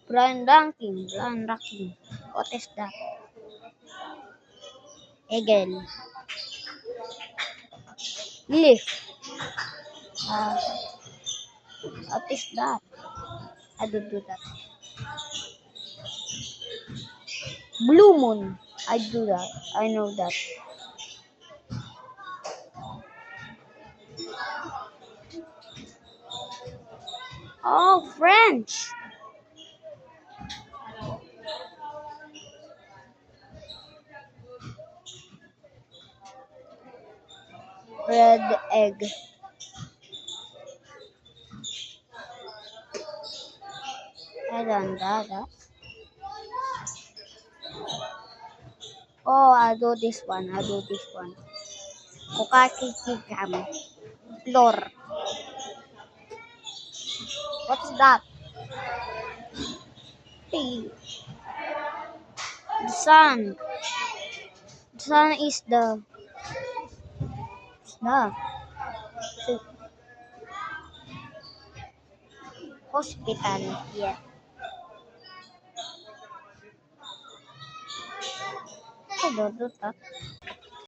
Blind ranking. Blind ranking. What is that? Eagle. Leaf. Uh, what is that? I don't do that. Blue moon. I do that. I know that. Oh, French. Red egg. I don't do that. Oh, I'll do this one. I'll do this one. Kokakikikam. Floor. What's that? Hey, the sun. The sun is the so, hospital. Yeah. I don't do that.